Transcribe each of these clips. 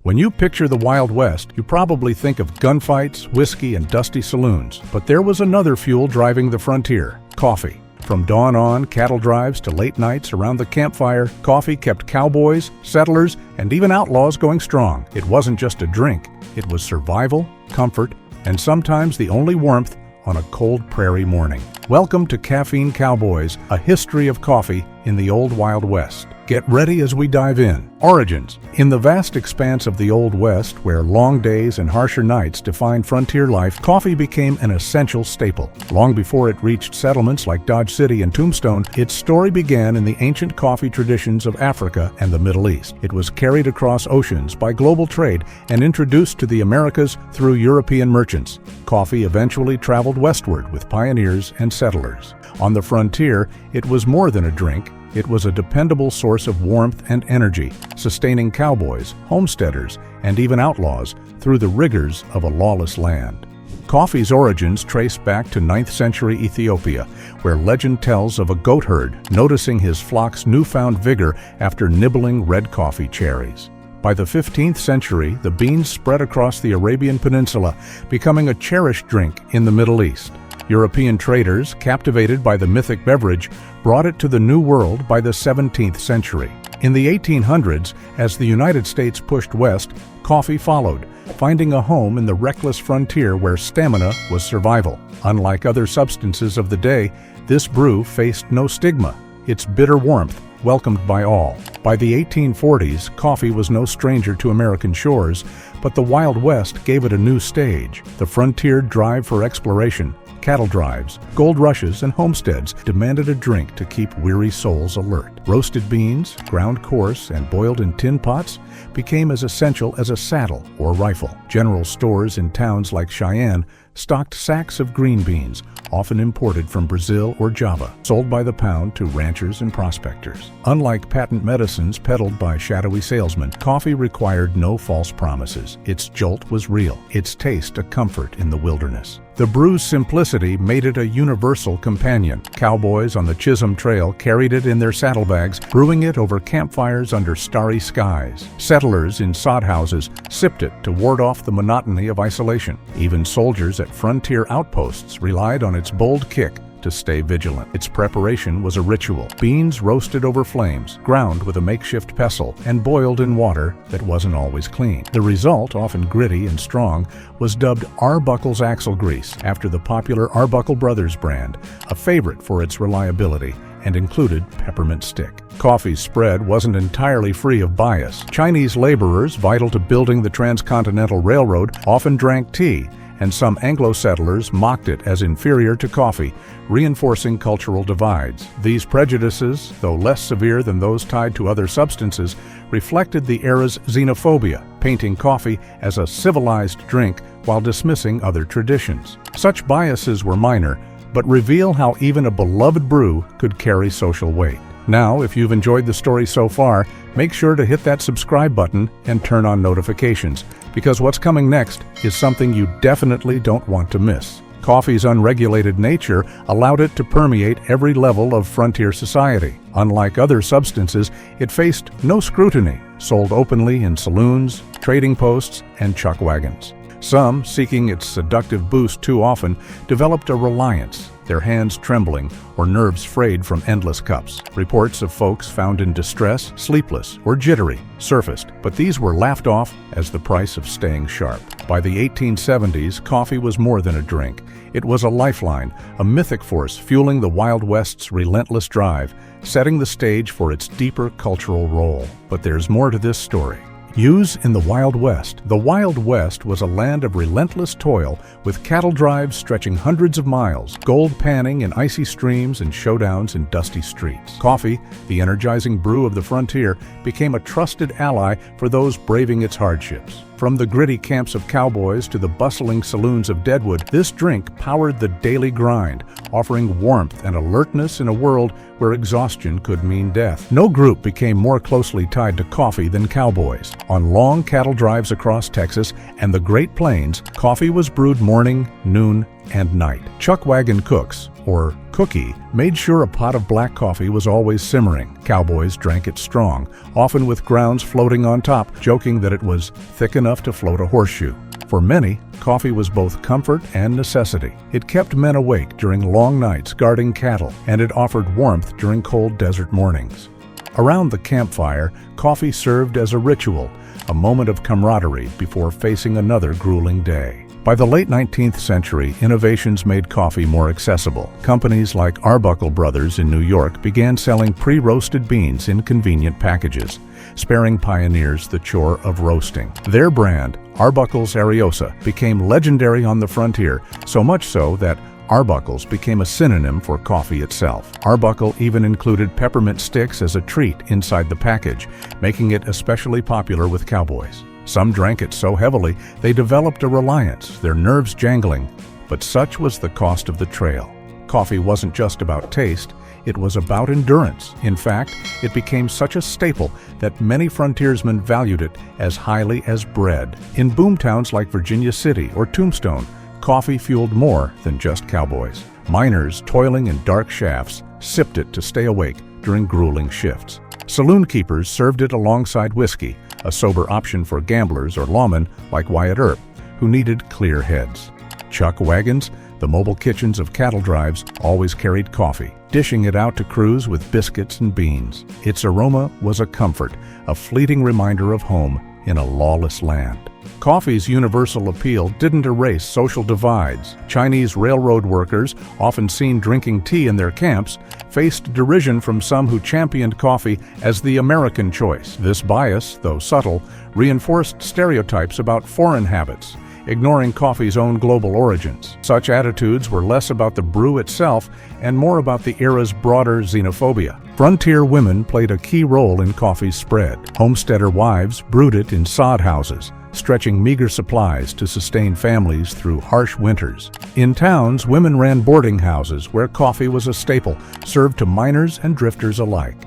When you picture the Wild West, you probably think of gunfights, whiskey, and dusty saloons. But there was another fuel driving the frontier: coffee. From dawn on cattle drives to late nights around the campfire, coffee kept cowboys, settlers, and even outlaws going strong. It wasn't just a drink, it was survival, comfort, and sometimes the only warmth on a cold prairie morning. Welcome to Caffeine Cowboys, a history of coffee in the old Wild West. Get ready as we dive in. Origins. In the vast expanse of the Old West, where long days and harsher nights defined frontier life, coffee became an essential staple. Long before it reached settlements like Dodge City and Tombstone, its story began in the ancient coffee traditions of Africa and the Middle East. It was carried across oceans by global trade and introduced to the Americas through European merchants. Coffee eventually traveled westward with pioneers and settlers. On the frontier, it was more than a drink. It was a dependable source of warmth and energy, sustaining cowboys, homesteaders, and even outlaws through the rigors of a lawless land. Coffee's origins trace back to 9th century Ethiopia, where legend tells of a goat herd noticing his flock's newfound vigor after nibbling red coffee cherries. By the 15th century, the beans spread across the Arabian Peninsula, becoming a cherished drink in the Middle East. European traders, captivated by the mythic beverage, brought it to the New World by the 17th century. In the 1800s, as the United States pushed west, coffee followed, finding a home in the reckless frontier where stamina was survival. Unlike other substances of the day, this brew faced no stigma, its bitter warmth welcomed by all. By the 1840s, coffee was no stranger to American shores, but the Wild West gave it a new stage. The frontier drive for exploration, cattle drives, gold rushes, and homesteads demanded a drink to keep weary souls alert. Roasted beans, ground coarse, and boiled in tin pots became as essential as a saddle or rifle. General stores in towns like Cheyenne stocked sacks of green beans, often imported from Brazil or Java, sold by the pound to ranchers and prospectors. Unlike patent medicines peddled by shadowy salesmen, coffee required no false promises. Its jolt was real, its taste a comfort in the wilderness. The brew's simplicity made it a universal companion. Cowboys on the Chisholm Trail carried it in their saddlebags, brewing it over campfires under starry skies. Settlers in sod houses sipped it to ward off the monotony of isolation. Even soldiers at frontier outposts relied on its bold kick to stay vigilant. Its preparation was a ritual. Beans roasted over flames, ground with a makeshift pestle, and boiled in water that wasn't always clean. The result, often gritty and strong, was dubbed Arbuckle's axle grease, after the popular Arbuckle Brothers brand, a favorite for its reliability, and included peppermint stick. Coffee's spread wasn't entirely free of bias. Chinese laborers, vital to building the transcontinental railroad, often drank tea, and some Anglo settlers mocked it as inferior to coffee, reinforcing cultural divides. These prejudices, though less severe than those tied to other substances, reflected the era's xenophobia, painting coffee as a civilized drink while dismissing other traditions. Such biases were minor, but reveal how even a beloved brew could carry social weight. Now, if you've enjoyed the story so far, make sure to hit that subscribe button and turn on notifications, because what's coming next is something you definitely don't want to miss. Coffee's unregulated nature allowed it to permeate every level of frontier society. Unlike other substances, it faced no scrutiny, sold openly in saloons, trading posts, and chuckwagons. Some, seeking its seductive boost too often, developed a reliance, their hands trembling or nerves frayed from endless cups. Reports of folks found in distress, sleepless, or jittery surfaced, but these were laughed off as the price of staying sharp. By the 1870s, coffee was more than a drink. It was a lifeline, a mythic force fueling the Wild West's relentless drive, setting the stage for its deeper cultural role. But there's more to this story. Use in the Wild West. The Wild West was a land of relentless toil, with cattle drives stretching hundreds of miles, gold panning in icy streams, and showdowns in dusty streets. Coffee, the energizing brew of the frontier, became a trusted ally for those braving its hardships. From the gritty camps of cowboys to the bustling saloons of Deadwood, this drink powered the daily grind, offering warmth and alertness in a world where exhaustion could mean death. No group became more closely tied to coffee than cowboys. On long cattle drives across Texas and the Great Plains, coffee was brewed morning, noon, and night. Chuckwagon cooks, or cookie, made sure a pot of black coffee was always simmering. Cowboys drank it strong, often with grounds floating on top, joking that it was thick enough to float a horseshoe. For many, coffee was both comfort and necessity. It kept men awake during long nights guarding cattle, and it offered warmth during cold desert mornings. Around the campfire, coffee served as a ritual, a moment of camaraderie before facing another grueling day. By the late 19th century, innovations made coffee more accessible. Companies like Arbuckle Brothers in New York began selling pre-roasted beans in convenient packages, sparing pioneers the chore of roasting. Their brand, Arbuckle's Ariosa, became legendary on the frontier, so much so that Arbuckles became a synonym for coffee itself. Arbuckle even included peppermint sticks as a treat inside the package, making it especially popular with cowboys. Some drank it so heavily they developed a reliance, their nerves jangling, but such was the cost of the trail. Coffee wasn't just about taste, it was about endurance. In fact, it became such a staple that many frontiersmen valued it as highly as bread. In boomtowns like Virginia City or Tombstone, coffee fueled more than just cowboys. Miners toiling in dark shafts sipped it to stay awake during grueling shifts. Saloon keepers served it alongside whiskey, a sober option for gamblers or lawmen like Wyatt Earp, who needed clear heads. Chuck wagons, the mobile kitchens of cattle drives, always carried coffee, dishing it out to crews with biscuits and beans. Its aroma was a comfort, a fleeting reminder of home in a lawless land. Coffee's universal appeal didn't erase social divides. Chinese railroad workers, often seen drinking tea in their camps, faced derision from some who championed coffee as the American choice. This bias, though subtle, reinforced stereotypes about foreign habits, ignoring coffee's own global origins. Such attitudes were less about the brew itself and more about the era's broader xenophobia. Frontier women played a key role in coffee's spread. Homesteader wives brewed it in sod houses, stretching meager supplies to sustain families through harsh winters. In towns, women ran boarding houses where coffee was a staple, served to miners and drifters alike.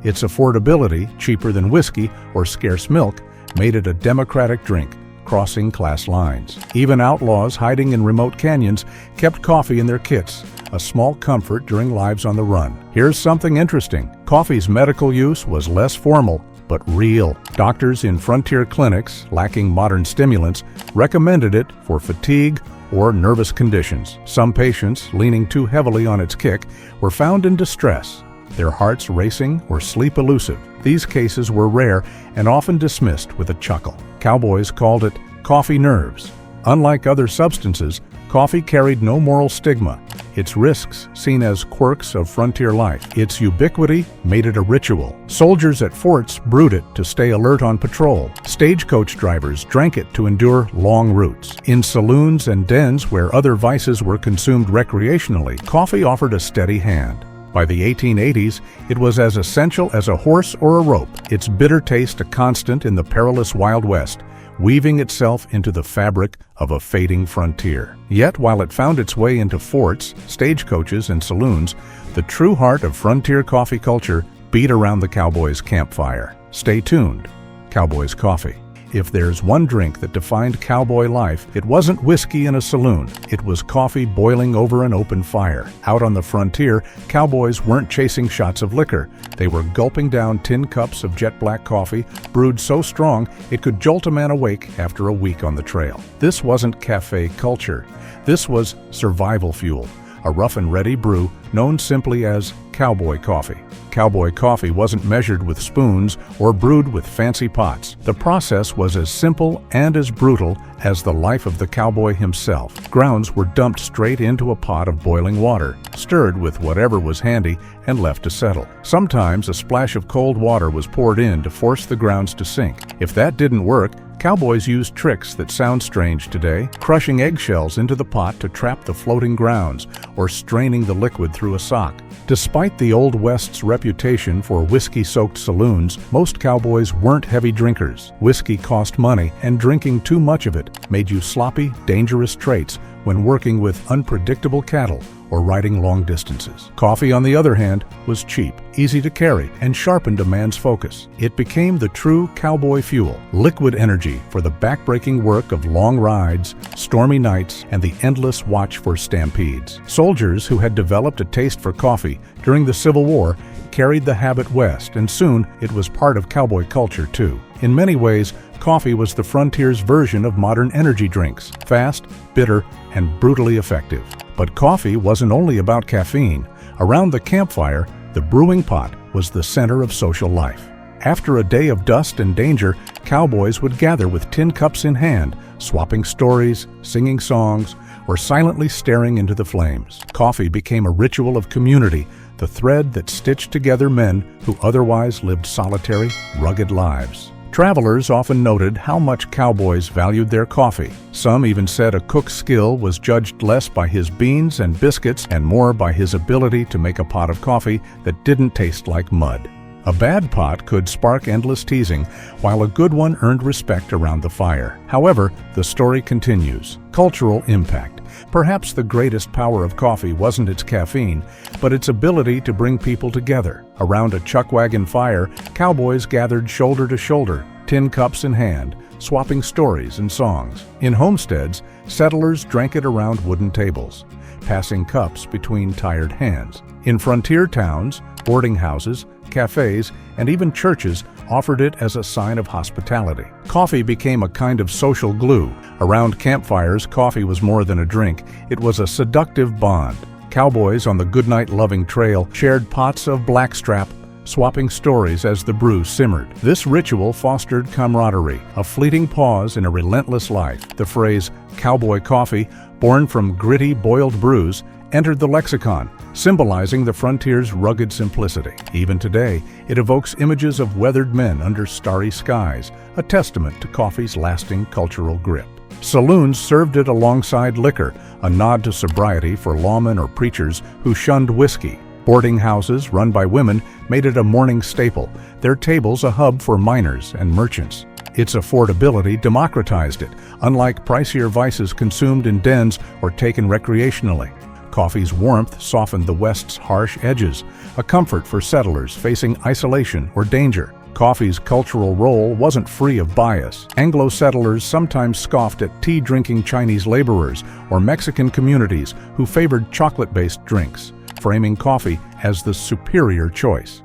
Its affordability, cheaper than whiskey or scarce milk, made it a democratic drink, crossing class lines. Even outlaws hiding in remote canyons kept coffee in their kits, a small comfort during lives on the run. Here's something interesting. Coffee's medical use was less formal, but real. Doctors in frontier clinics, lacking modern stimulants, recommended it for fatigue or nervous conditions. Some patients, leaning too heavily on its kick, were found in distress, their hearts racing or sleep elusive. These cases were rare and often dismissed with a chuckle. Cowboys called it coffee nerves. Unlike other substances, coffee carried no moral stigma, its risks seen as quirks of frontier life. Its ubiquity made it a ritual. Soldiers at forts brewed it to stay alert on patrol. Stagecoach drivers drank it to endure long routes. In saloons and dens where other vices were consumed recreationally, coffee offered a steady hand. By the 1880s, it was as essential as a horse or a rope, its bitter taste a constant in the perilous Wild West, weaving itself into the fabric of a fading frontier. Yet, while it found its way into forts, stagecoaches, and saloons, the true heart of frontier coffee culture beat around the cowboys' campfire. Stay tuned. Cowboys Coffee. If there's one drink that defined cowboy life, it wasn't whiskey in a saloon. It was coffee boiling over an open fire. Out on the frontier, cowboys weren't chasing shots of liquor. They were gulping down tin cups of jet black coffee, brewed so strong it could jolt a man awake after a week on the trail. This wasn't cafe culture. This was survival fuel, a rough and ready brew known simply as cowboy coffee. Cowboy coffee wasn't measured with spoons or brewed with fancy pots. The process was as simple and as brutal as the life of the cowboy himself. Grounds were dumped straight into a pot of boiling water, stirred with whatever was handy, and left to settle. Sometimes a splash of cold water was poured in to force the grounds to sink. If that didn't work, cowboys used tricks that sound strange today, crushing eggshells into the pot to trap the floating grounds, or straining the liquid through a sock. Despite the Old West's reputation for whiskey-soaked saloons, most cowboys weren't heavy drinkers. Whiskey cost money, and drinking too much of it made you sloppy, dangerous traits when working with unpredictable cattle or riding long distances. Coffee, on the other hand, was cheap, easy to carry, and sharpened a man's focus. It became the true cowboy fuel, liquid energy for the backbreaking work of long rides, stormy nights, and the endless watch for stampedes. Soldiers who had developed a taste for coffee during the Civil War carried the habit west, and soon it was part of cowboy culture too. In many ways, coffee was the frontier's version of modern energy drinks, fast, bitter, and brutally effective. But coffee wasn't only about caffeine. Around the campfire, the brewing pot was the center of social life. After a day of dust and danger, cowboys would gather with tin cups in hand, swapping stories, singing songs, or silently staring into the flames. Coffee became a ritual of community, the thread that stitched together men who otherwise lived solitary, rugged lives. Travelers often noted how much cowboys valued their coffee. Some even said a cook's skill was judged less by his beans and biscuits and more by his ability to make a pot of coffee that didn't taste like mud. A bad pot could spark endless teasing, while a good one earned respect around the fire. However, the story continues. Cultural impact. Perhaps the greatest power of coffee wasn't its caffeine, but its ability to bring people together. Around a chuckwagon fire, cowboys gathered shoulder to shoulder, tin cups in hand, swapping stories and songs. In homesteads, settlers drank it around wooden tables, passing cups between tired hands. In frontier towns, boarding houses, cafes, and even churches offered it as a sign of hospitality. Coffee became a kind of social glue. Around campfires, coffee was more than a drink. It was a seductive bond. Cowboys on the goodnight-loving trail shared pots of blackstrap, swapping stories as the brew simmered. This ritual fostered camaraderie, a fleeting pause in a relentless life. The phrase cowboy coffee, born from gritty boiled brews, entered the lexicon, symbolizing the frontier's rugged simplicity. Even today, it evokes images of weathered men under starry skies, a testament to coffee's lasting cultural grip. Saloons served it alongside liquor, a nod to sobriety for lawmen or preachers who shunned whiskey. Boarding houses run by women made it a morning staple, their tables a hub for miners and merchants. Its affordability democratized it, unlike pricier vices consumed in dens or taken recreationally. Coffee's warmth softened the West's harsh edges, a comfort for settlers facing isolation or danger. Coffee's cultural role wasn't free of bias. Anglo settlers sometimes scoffed at tea-drinking Chinese laborers or Mexican communities who favored chocolate-based drinks, framing coffee as the superior choice.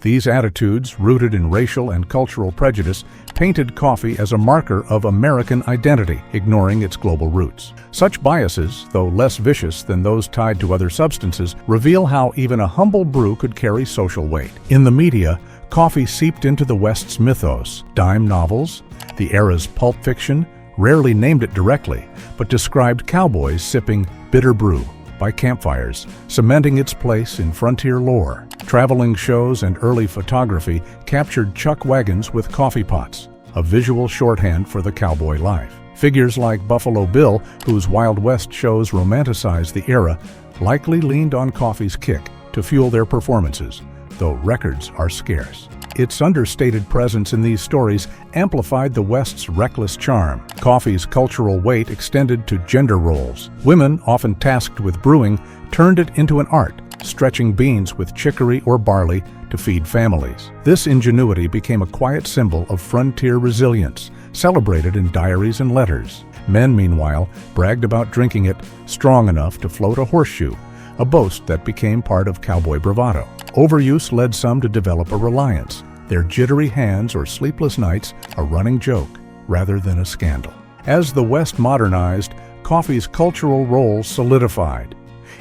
These attitudes, rooted in racial and cultural prejudice, painted coffee as a marker of American identity, ignoring its global roots. Such biases, though less vicious than those tied to other substances, reveal how even a humble brew could carry social weight. In the media, coffee seeped into the West's mythos. Dime novels, the era's pulp fiction, rarely named it directly, but described cowboys sipping bitter brew by campfires, cementing its place in frontier lore. Traveling shows and early photography captured chuck wagons with coffee pots, a visual shorthand for the cowboy life. Figures like Buffalo Bill, whose Wild West shows romanticized the era, likely leaned on coffee's kick to fuel their performances, though records are scarce. Its understated presence in these stories amplified the West's reckless charm. Coffee's cultural weight extended to gender roles. Women, often tasked with brewing, turned it into an art, stretching beans with chicory or barley to feed families. This ingenuity became a quiet symbol of frontier resilience, celebrated in diaries and letters. Men, meanwhile, bragged about drinking it strong enough to float a horseshoe, a boast that became part of cowboy bravado. Overuse led some to develop a reliance, their jittery hands or sleepless nights a running joke rather than a scandal. As the West modernized, coffee's cultural role solidified.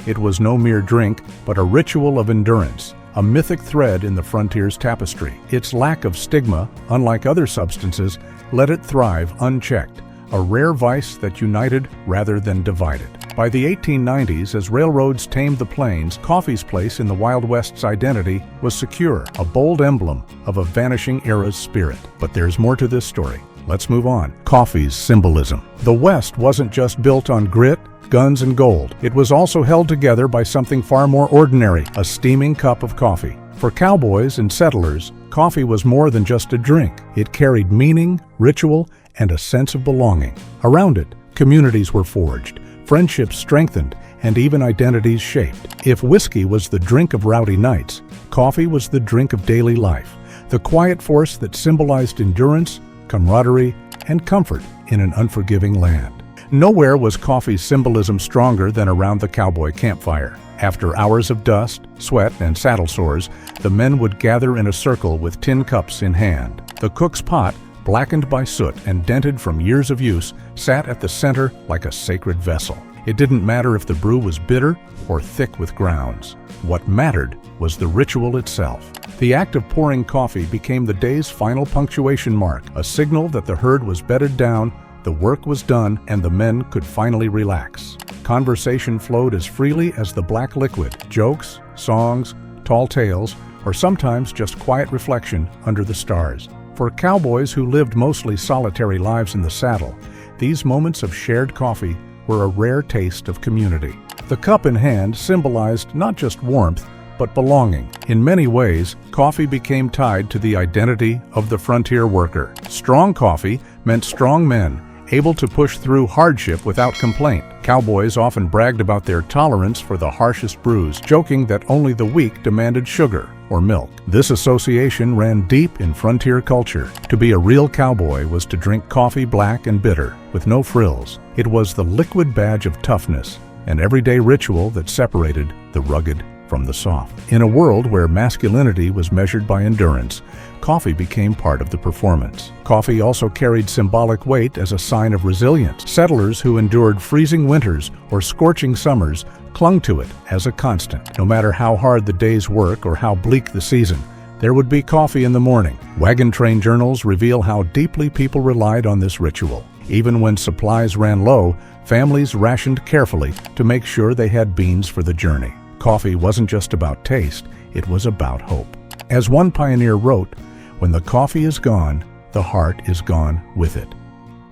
It was no mere drink, but a ritual of endurance, a mythic thread in the frontier's tapestry. Its lack of stigma, unlike other substances, let it thrive unchecked, a rare vice that united rather than divided. By the 1890s, as railroads tamed the plains, coffee's place in the Wild West's identity was secure, a bold emblem of a vanishing era's spirit. But there's more to this story. Let's move on. Coffee's symbolism. The West wasn't just built on grit, guns, and gold. It was also held together by something far more ordinary, a steaming cup of coffee. For cowboys and settlers, coffee was more than just a drink. It carried meaning, ritual, and a sense of belonging. Around it, communities were forged, friendships strengthened, and even identities shaped. If whiskey was the drink of rowdy nights, coffee was the drink of daily life, the quiet force that symbolized endurance, camaraderie, and comfort in an unforgiving land. Nowhere was coffee's symbolism stronger than around the cowboy campfire. After hours of dust, sweat, and saddle sores, the men would gather in a circle with tin cups in hand. The cook's pot, blackened by soot and dented from years of use, sat at the center like a sacred vessel. It didn't matter if the brew was bitter or thick with grounds. What mattered was the ritual itself. The act of pouring coffee became the day's final punctuation mark, a signal that the herd was bedded down, the work was done, and the men could finally relax. Conversation flowed as freely as the black liquid, jokes, songs, tall tales, or sometimes just quiet reflection under the stars. For cowboys who lived mostly solitary lives in the saddle, these moments of shared coffee were a rare taste of community. The cup in hand symbolized not just warmth, but belonging. In many ways, coffee became tied to the identity of the frontier worker. Strong coffee meant strong men, able to push through hardship without complaint. Cowboys often bragged about their tolerance for the harshest brews, joking that only the weak demanded sugar or milk. This association ran deep in frontier culture. To be a real cowboy was to drink coffee black and bitter, with no frills. It was the liquid badge of toughness, an everyday ritual that separated the rugged from the soft. In a world where masculinity was measured by endurance, coffee became part of the performance. Coffee also carried symbolic weight as a sign of resilience. Settlers who endured freezing winters or scorching summers clung to it as a constant. No matter how hard the day's work or how bleak the season, there would be coffee in the morning. Wagon train journals reveal how deeply people relied on this ritual. Even when supplies ran low, families rationed carefully to make sure they had beans for the journey. Coffee wasn't just about taste, it was about hope. As one pioneer wrote, "When the coffee is gone, the heart is gone with it."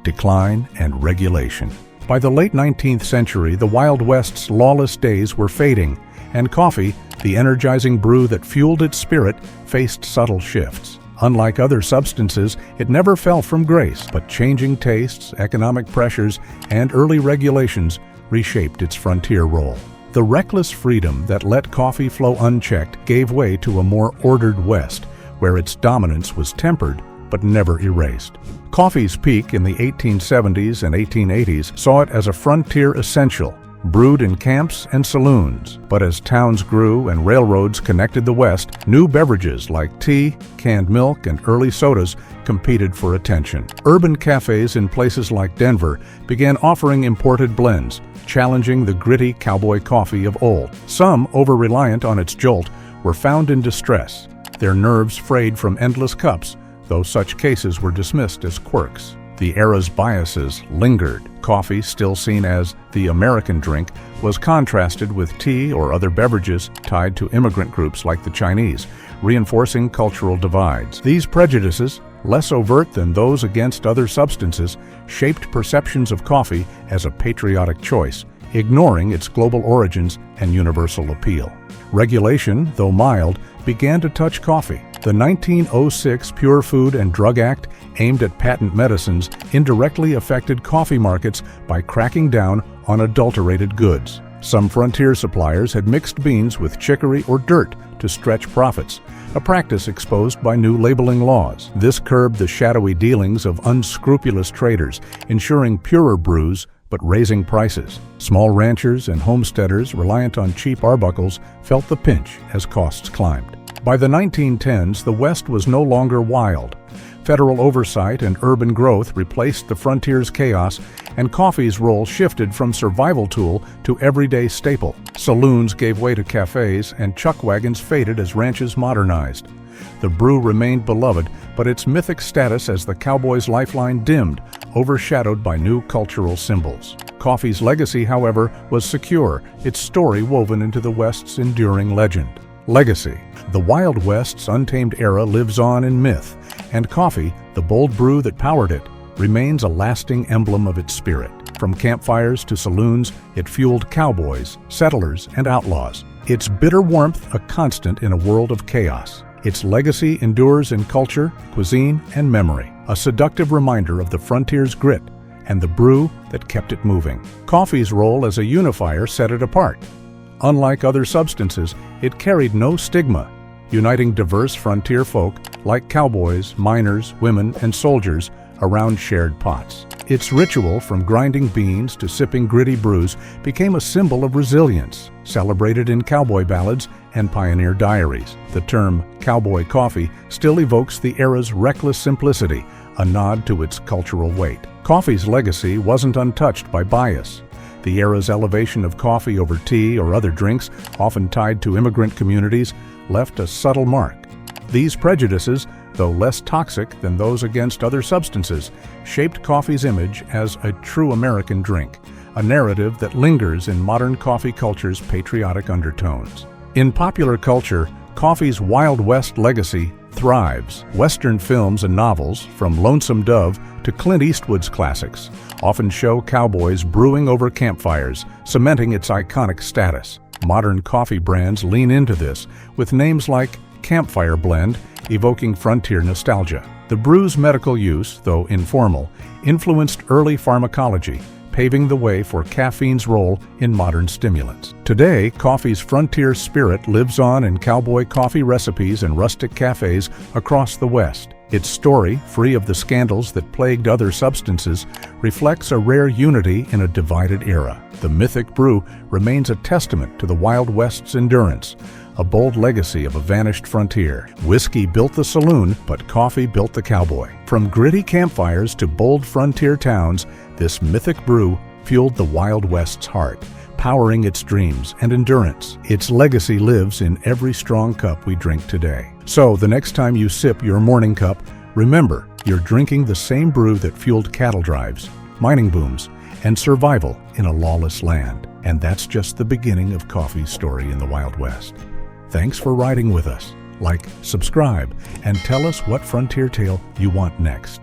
Decline and regulation. By the late 19th century, the Wild West's lawless days were fading, and coffee, the energizing brew that fueled its spirit, faced subtle shifts. Unlike other substances, it never fell from grace, but changing tastes, economic pressures, and early regulations reshaped its frontier role. The reckless freedom that let coffee flow unchecked gave way to a more ordered West, where its dominance was tempered but never erased. Coffee's peak in the 1870s and 1880s saw it as a frontier essential, brewed in camps and saloons. But as towns grew and railroads connected the West, new beverages like tea, canned milk, and early sodas competed for attention. Urban cafes in places like Denver began offering imported blends, challenging the gritty cowboy coffee of old. Some, over-reliant on its jolt, were found in distress, their nerves frayed from endless cups, though such cases were dismissed as quirks. The era's biases lingered. Coffee, still seen as the American drink, was contrasted with tea or other beverages tied to immigrant groups like the Chinese, reinforcing cultural divides. These prejudices, less overt than those against other substances, shaped perceptions of coffee as a patriotic choice, ignoring its global origins and universal appeal. Regulation, though mild, began to touch coffee. The 1906 Pure Food and Drug Act, aimed at patent medicines, indirectly affected coffee markets by cracking down on adulterated goods. Some frontier suppliers had mixed beans with chicory or dirt to stretch profits, a practice exposed by new labeling laws. This curbed the shadowy dealings of unscrupulous traders, ensuring purer brews but raising prices. Small ranchers and homesteaders reliant on cheap arbuckles felt the pinch as costs climbed. By the 1910s, the West was no longer wild. Federal oversight and urban growth replaced the frontier's chaos, and coffee's role shifted from survival tool to everyday staple. Saloons gave way to cafes, and chuckwagons faded as ranches modernized. The brew remained beloved, but its mythic status as the cowboy's lifeline dimmed, overshadowed by new cultural symbols. Coffee's legacy, however, was secure, its story woven into the West's enduring legend. Legacy. The Wild West's untamed era lives on in myth, and coffee, the bold brew that powered it, remains a lasting emblem of its spirit. From campfires to saloons, it fueled cowboys, settlers, and outlaws. Its bitter warmth a constant in a world of chaos. Its legacy endures in culture, cuisine, and memory, a seductive reminder of the frontier's grit, and the brew that kept it moving. Coffee's role as a unifier set it apart. Unlike other substances, it carried no stigma, uniting diverse frontier folk like cowboys, miners, women, and soldiers around shared pots. Its ritual, from grinding beans to sipping gritty brews, became a symbol of resilience, celebrated in cowboy ballads and pioneer diaries. The term cowboy coffee still evokes the era's reckless simplicity, a nod to its cultural weight. Coffee's legacy wasn't untouched by bias. The era's elevation of coffee over tea or other drinks, often tied to immigrant communities, left a subtle mark. These prejudices, though less toxic than those against other substances, shaped coffee's image as a true American drink, a narrative that lingers in modern coffee culture's patriotic undertones. In popular culture, coffee's Wild West legacy thrives. Western films and novels, from Lonesome Dove to Clint Eastwood's classics, often show cowboys brewing over campfires, cementing its iconic status. Modern coffee brands lean into this, with names like Campfire Blend, evoking frontier nostalgia. The brew's medical use, though informal, influenced early pharmacology, paving the way for caffeine's role in modern stimulants. Today, coffee's frontier spirit lives on in cowboy coffee recipes and rustic cafes across the West. Its story, free of the scandals that plagued other substances, reflects a rare unity in a divided era. The mythic brew remains a testament to the Wild West's endurance, a bold legacy of a vanished frontier. Whiskey built the saloon, but coffee built the cowboy. From gritty campfires to bold frontier towns, this mythic brew fueled the Wild West's heart, powering its dreams and endurance. Its legacy lives in every strong cup we drink today. So, the next time you sip your morning cup, remember, you're drinking the same brew that fueled cattle drives, mining booms, and survival in a lawless land. And that's just the beginning of coffee's story in the Wild West. Thanks for riding with us. Like, subscribe, and tell us what frontier tale you want next.